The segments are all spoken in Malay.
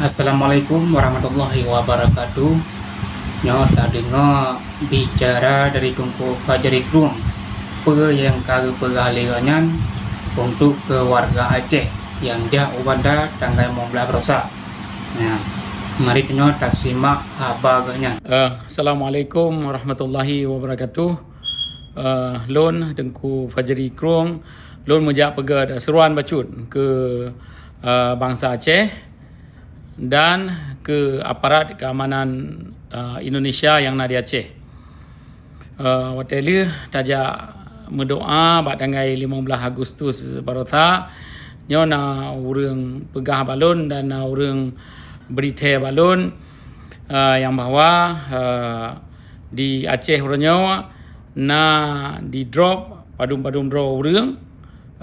Assalamualaikum warahmatullahi wabarakatuh. Nyo tadi bicara dari Tunku Fajri Krum pe yang kagak pegaliannya untuk ke warga Aceh yang dia ubanda tanggal 15 Rosa. Nah, mari nyo simak abaganya. Assalamualaikum warahmatullahi wabarakatuh. Lon Tengku Fajri Krum, lon mejak pegat seruan bacut ke bangsa Aceh dan ke aparat keamanan Indonesia yang ada di Aceh. Wateli tajak mendoa bak tanggal 15 Agustus barota nyo na urang pegah balon dan na urang berita balon yang bahwa di Aceh uranyo na di drop padum-padum draw urang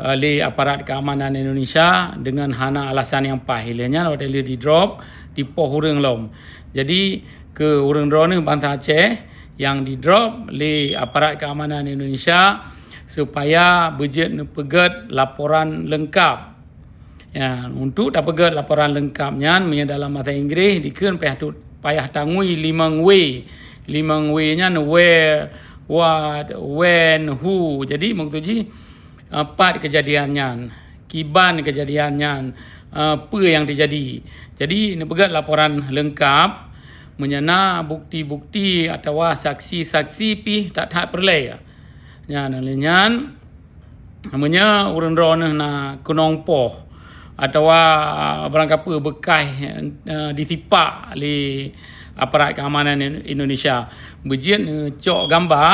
oleh aparat keamanan Indonesia dengan hana alasan yang pahilnya waktu di drop di poh urang lom. Jadi ke urang draw ni bangsa Aceh yang di drop oleh aparat keamanan Indonesia supaya budget pegat laporan lengkap. Ya, untuk tak pegat laporan lengkapnya dalam bahasa Inggeris dikeun payah tangui 5 W. 5 W-nya where, what, when, who. Jadi maksudnya empat kejadiannya, kiban kejadiannya, apa yang terjadi. Jadi ini pegat laporan lengkap menyana bukti-bukti atau saksi-saksi pi tak perlay. Ya nalian namanya urang drone na kunong poh atau barang apa bekas disipak oleh aparat keamanan Indonesia. Bejian cok gambar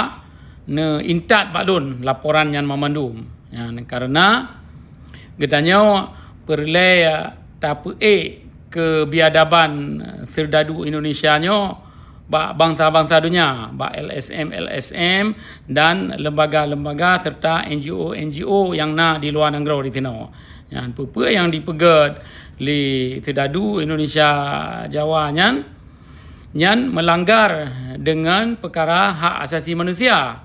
ne intat balun laporan yang memandum. Ya, karena getanya perlay tapu ke biadaban serdadu Indonesia nyo bangsa-bangsa dunia, LSM dan lembaga-lembaga serta NGO yang na di luar negara di sini. Ya, apa yang dipegat li serdadu Indonesia Jawa nyan melanggar dengan perkara hak asasi manusia.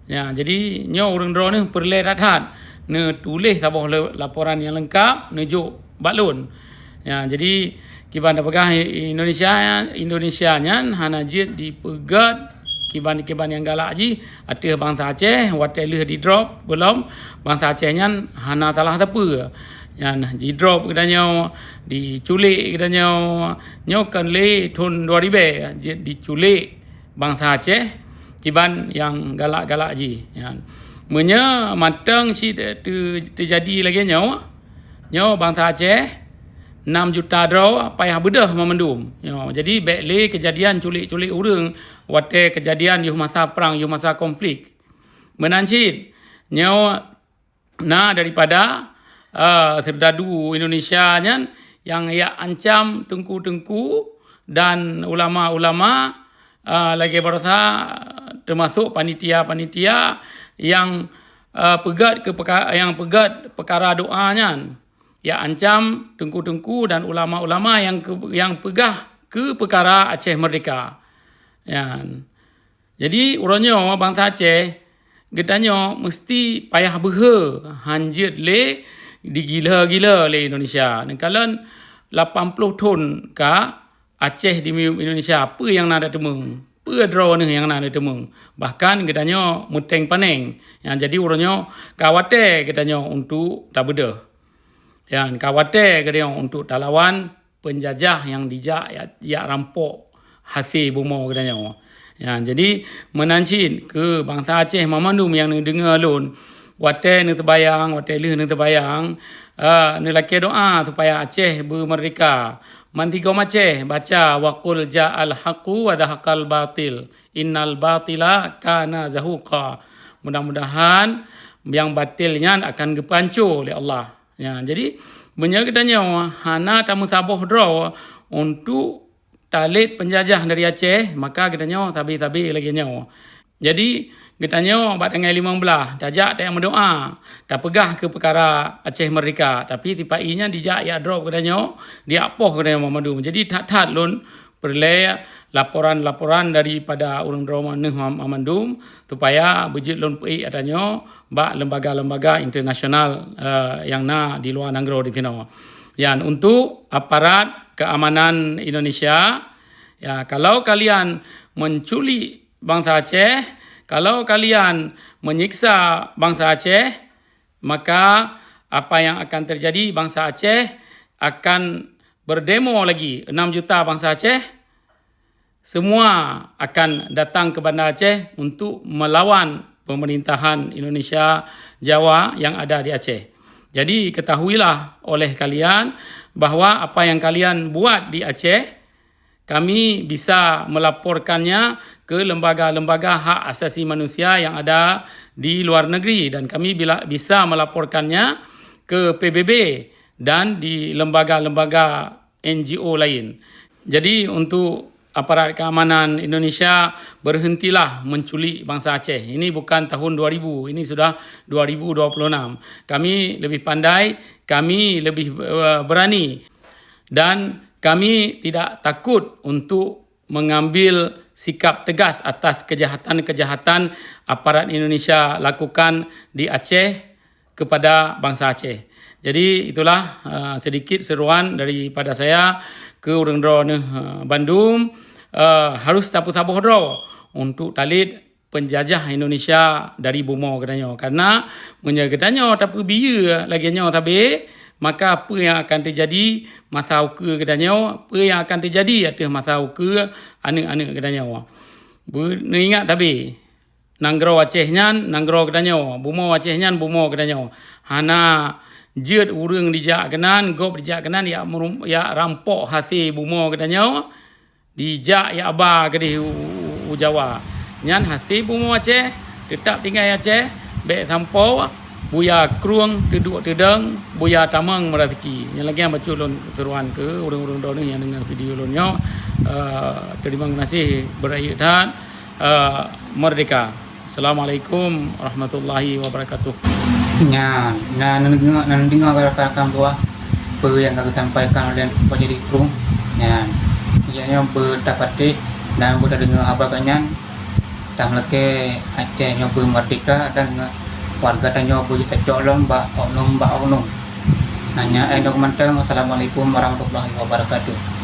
Ya, jadi nyo urang draw ni perlu rahat ne tulis sabah laporan yang lengkap nejuk balun. Ya, jadi kiban pegah Indonesia nyan hana jid dipegat kiban yang galak ji atih bangsa Aceh wateleh di drop belum bangsa Aceh nyan hana salah apa. Ya, di drop kedanyo diculik kedanyo nyokan le tahun 2000 jid diculik bangsa Aceh kiban yang galak-galak ji. Ya. Menya matang si terjadi lagi nyo bangsa Aceh 6 juta draw payah bedah memendum. Jadi bekle kejadian culik-culik urang wate kejadian yuh masa perang, yuh masa konflik. Menancit nyo na daripada serdadu Indonesia yang ia ancam tengku-tengku dan ulama-ulama lagi berusaha termasuk panitia-panitia yang pegat perkara doanya, ya ancam tengku-tengku dan ulama-ulama yang pegah ke perkara Aceh Merdeka. Ya. Jadi urangnya bangsa Aceh getanya mesti payah behe hanjit le digila-gila le Indonesia. Nekalan 80 tahun ka Aceh di Indonesia apa yang nak temung? Draw ni yang nak temung. Bahkan katanya muteng paneng. Yang jadi urangnya kawate katanya untuk tak bedah. Yang kawate katanya untuk tak lawan penjajah yang dijak ya rampok hasil bumi katanya. Ya, jadi menancin ke bangsa Aceh mamandum yang ni dengar alun. Wate ni terbayang, wate leh ni terbayang. Ni laki doa supaya Aceh bermerdeka. Mantigo Aceh baca waqul ja'al haqu wa dahaqal batil innal batila kana zahuqa. Mudah-mudahan yang batilnya akan gepancu oleh Allah. Ya, jadi menyagdanya hana tamu saboh draw untuk talit penjajah dari Aceh, maka katanya tabi-tabi lagi nyawa. Jadi katanya bat tanggal 15 tajak tak yang mendoa tak pegah ke perkara Aceh Merdeka tapi tipainya dijak ya drop katanya dia apoh katanya Muhammadu. Jadi tak lun perlu laporan-laporan daripada urang drama neh Muhammadu supaya bejit lun pi katanya bak lembaga-lembaga internasional yang na di luar negara di sini. Yang untuk aparat keamanan Indonesia. Ya, kalau kalian menculik bangsa Aceh, kalau kalian menyiksa bangsa Aceh, maka apa yang akan terjadi, bangsa Aceh akan berdemo lagi. 6 juta bangsa Aceh semua akan datang ke Bandar Aceh untuk melawan pemerintahan Indonesia Jawa yang ada di Aceh. Jadi ketahuilah oleh kalian bahawa apa yang kalian buat di Aceh, kami bisa melaporkannya ke lembaga-lembaga hak asasi manusia yang ada di luar negeri, dan kami bisa melaporkannya ke PBB dan di lembaga-lembaga NGO lain. Jadi untuk aparat keamanan Indonesia, berhentilah menculik bangsa Aceh. Ini bukan tahun 2000, ini sudah 2026. Kami lebih pandai, kami lebih berani, dan kami tidak takut untuk mengambil sikap tegas atas kejahatan-kejahatan aparat Indonesia lakukan di Aceh kepada bangsa Aceh. Jadi itulah sedikit seruan daripada saya ke orang dro Bandung. Harus tapu-tapu dro untuk talit penjajah Indonesia dari Bumo kedanyo, karena menjaga kedanyo tapi biya lagi nyo tabe, maka apa yang akan terjadi masa uka kedanyo, apa yang akan terjadi atas masa uka anak-anak kedanyo. Ingat tabe, nanggro Aceh nyan nanggro kedanyo, Bumo Aceh nyan Bumo kedanyo. Hana jed urang dijak kenan, gop dijak kenan ya rampok hasil Bumo kedanyo, dijak ya aba kedih Jawa. Nyan hasil Bumo Aceh tetap tinggal Aceh, bek sampau buya kruang duduk tedang buya tamang meratiki. Yang lagi yang baca lon seruan ke orang-orang dona yang dengar video lonyo. Terima kasih berakhir dan merdeka. Assalamualaikum warahmatullahi wabarakatuh. Nan dengar kata-kata tua apa yang akan sampaikan oleh Pak Jadi Krung. Yang berdapat dan boleh dengar abaganya dah meleke Aceh nyoba merdeka dan warga tanya boleh tecok lom ba oknum. Nanya dokumen. Assalamualaikum warahmatullahi wabarakatuh.